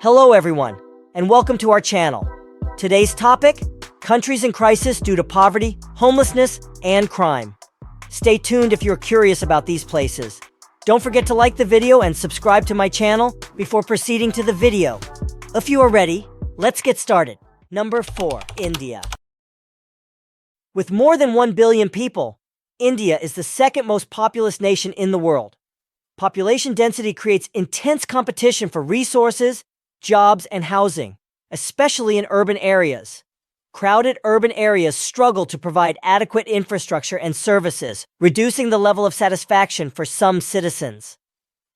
Hello everyone, and welcome to our channel. Today's topic, countries in crisis due to poverty, homelessness, and crime. Stay tuned if you're curious about these places. Don't forget to like the video and subscribe to my channel before proceeding to the video. If you are ready, let's get started. Number 4, India. With more than 1 billion people, India is the second most populous nation in the world. Population density creates intense competition for resources, jobs, and housing, especially in urban areas. Crowded urban areas struggle to provide adequate infrastructure and services, reducing the level of satisfaction for some citizens.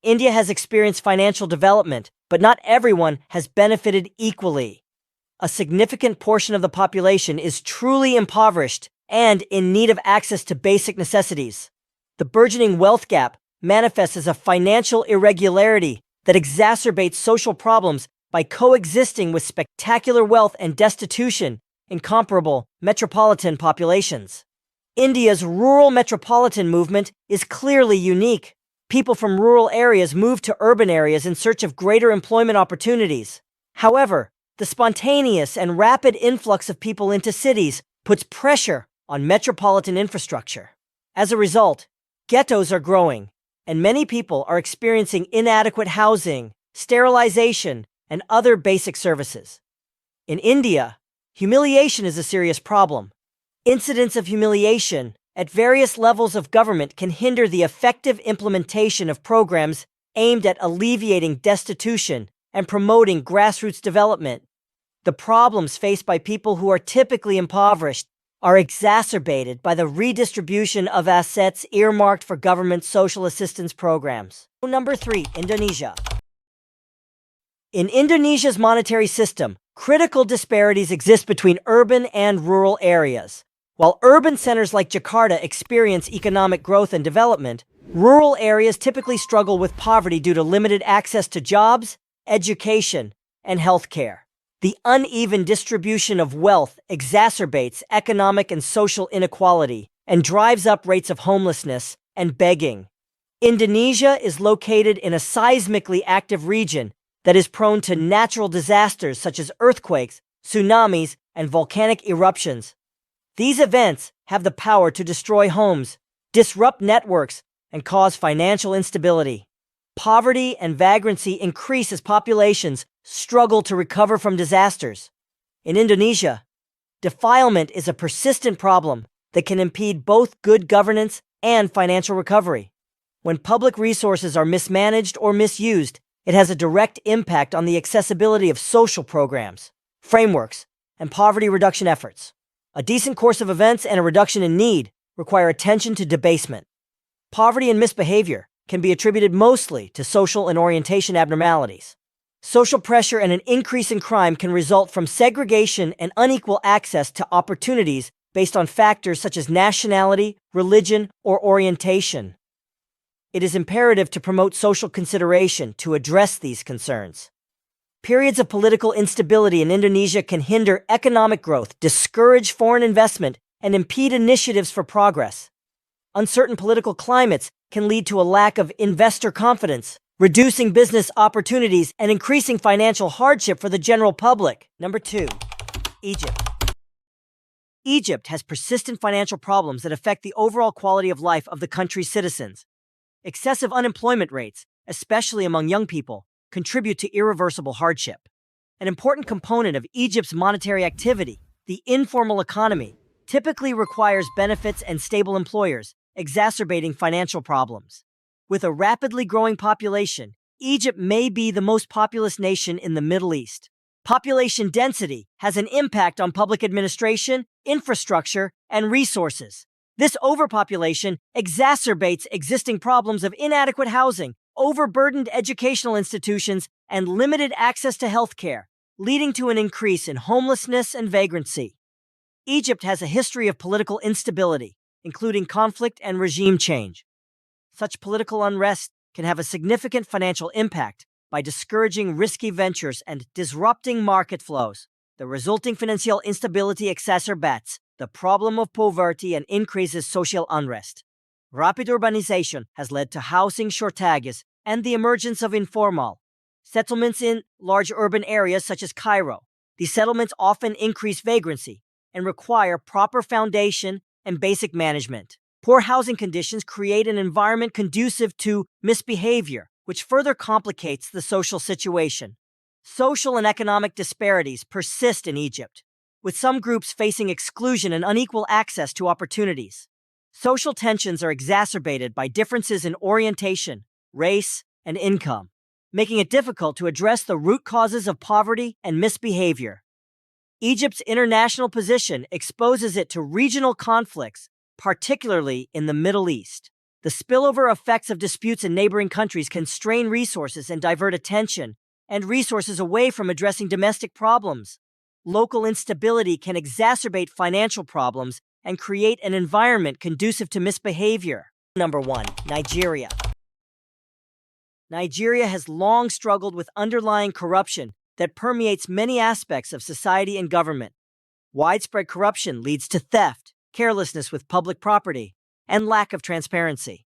India has experienced financial development, but not everyone has benefited equally. A significant portion of the population is truly impoverished and in need of access to basic necessities. The burgeoning wealth gap manifests as a financial irregularity that exacerbates social problems by coexisting with spectacular wealth and destitution in comparable metropolitan populations. India's rural metropolitan movement is clearly unique. People from rural areas move to urban areas in search of greater employment opportunities. However, the spontaneous and rapid influx of people into cities puts pressure on metropolitan infrastructure. As a result, ghettos are growing, and many people are experiencing inadequate housing, sterilization, and other basic services. In India, humiliation is a serious problem. Incidents of humiliation at various levels of government can hinder the effective implementation of programs aimed at alleviating destitution and promoting grassroots development. The problems faced by people who are typically impoverished are exacerbated by the redistribution of assets earmarked for government social assistance programs. Number 3, Indonesia. In Indonesia's monetary system, critical disparities exist between urban and rural areas. While urban centers like Jakarta experience economic growth and development, rural areas typically struggle with poverty due to limited access to jobs, education, and healthcare. The uneven distribution of wealth exacerbates economic and social inequality and drives up rates of homelessness and begging. Indonesia is located in a seismically active region that is prone to natural disasters such as earthquakes, tsunamis, and volcanic eruptions. These events have the power to destroy homes, disrupt networks, and cause financial instability. Poverty and vagrancy increase as populations struggle to recover from disasters. In Indonesia, defilement is a persistent problem that can impede both good governance and financial recovery. When public resources are mismanaged or misused, it has a direct impact on the accessibility of social programs, frameworks, and poverty reduction efforts. A decent course of events and a reduction in need require attention to debasement. Poverty and misbehavior can be attributed mostly to social and orientation abnormalities. Social pressure and an increase in crime can result from segregation and unequal access to opportunities based on factors such as nationality, religion, or orientation. It is imperative to promote social consideration to address these concerns. Periods of political instability in Indonesia can hinder economic growth, discourage foreign investment, and impede initiatives for progress. Uncertain political climates can lead to a lack of investor confidence, reducing business opportunities and increasing financial hardship for the general public. Number 2, Egypt. Egypt has persistent financial problems that affect the overall quality of life of the country's citizens. Excessive unemployment rates, especially among young people, contribute to irreversible hardship. An important component of Egypt's monetary activity, the informal economy, typically requires benefits and stable employers, exacerbating financial problems. With a rapidly growing population, Egypt may be the most populous nation in the Middle East. Population density has an impact on public administration, infrastructure, and resources. This overpopulation exacerbates existing problems of inadequate housing, overburdened educational institutions, and limited access to healthcare, leading to an increase in homelessness and vagrancy. Egypt has a history of political instability, including conflict and regime change. Such political unrest can have a significant financial impact by discouraging risky ventures and disrupting market flows. The resulting financial instability exacerbates the problem of poverty and increases social unrest. Rapid urbanization has led to housing shortages and the emergence of informal, Settlements in large urban areas such as Cairo. These settlements often increase vagrancy and require proper foundation and basic management. Poor housing conditions create an environment conducive to misbehavior, which further complicates the social situation. Social and economic disparities persist in Egypt, with some groups facing exclusion and unequal access to opportunities. Social tensions are exacerbated by differences in orientation, race, and income, making it difficult to address the root causes of poverty and misbehavior. Egypt's international position exposes it to regional conflicts, particularly in the Middle East. The spillover effects of disputes in neighboring countries can strain resources and divert attention and resources away from addressing domestic problems. Local instability can exacerbate financial problems and create an environment conducive to misbehavior. Number 1. Nigeria. Nigeria has long struggled with underlying corruption that permeates many aspects of society and government. Widespread corruption leads to theft, carelessness with public property, and lack of transparency.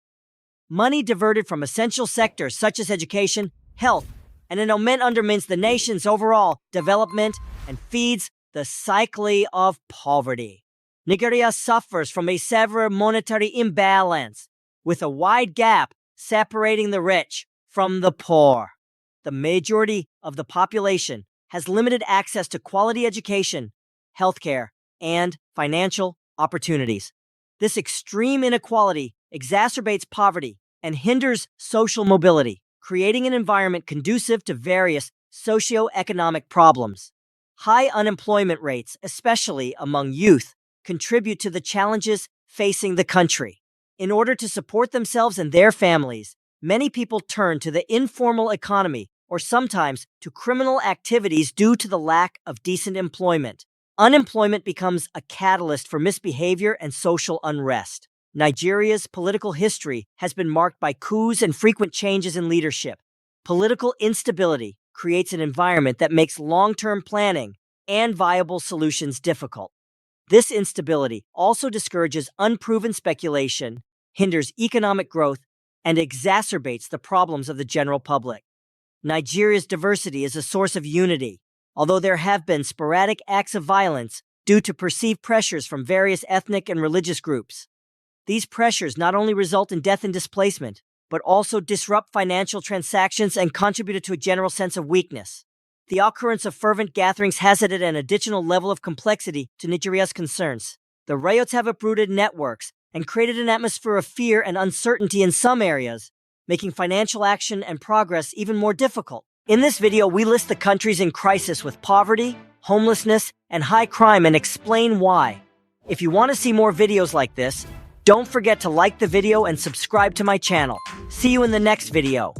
Money diverted from essential sectors such as education, health, and endowment undermines the nation's overall development and feeds the cycle of poverty. Nigeria suffers from a severe monetary imbalance, with a wide gap separating the rich from the poor. The majority of the population has limited access to quality education, healthcare, and financial opportunities. This extreme inequality exacerbates poverty and hinders social mobility, creating an environment conducive to various socioeconomic problems. High unemployment rates, especially among youth, contribute to the challenges facing the country. In order to support themselves and their families, many people turn to the informal economy or sometimes to criminal activities due to the lack of decent employment. Unemployment becomes a catalyst for misbehavior and social unrest. Nigeria's political history has been marked by coups and frequent changes in leadership. Political instability creates an environment that makes long-term planning and viable solutions difficult. This instability also discourages unproven speculation, hinders economic growth, and exacerbates the problems of the general public. Nigeria's diversity is a source of unity, although there have been sporadic acts of violence due to perceived pressures from various ethnic and religious groups. These pressures not only result in death and displacement, but also disrupt financial transactions and contributed to a general sense of weakness. The occurrence of fervent gatherings has added an additional level of complexity to Nigeria's concerns. The riots have uprooted networks and created an atmosphere of fear and uncertainty in some areas, making financial action and progress even more difficult. In this video, we list the countries in crisis with poverty, homelessness, and high crime and explain why. If you want to see more videos like this, don't forget to like the video and subscribe to my channel. See you in the next video.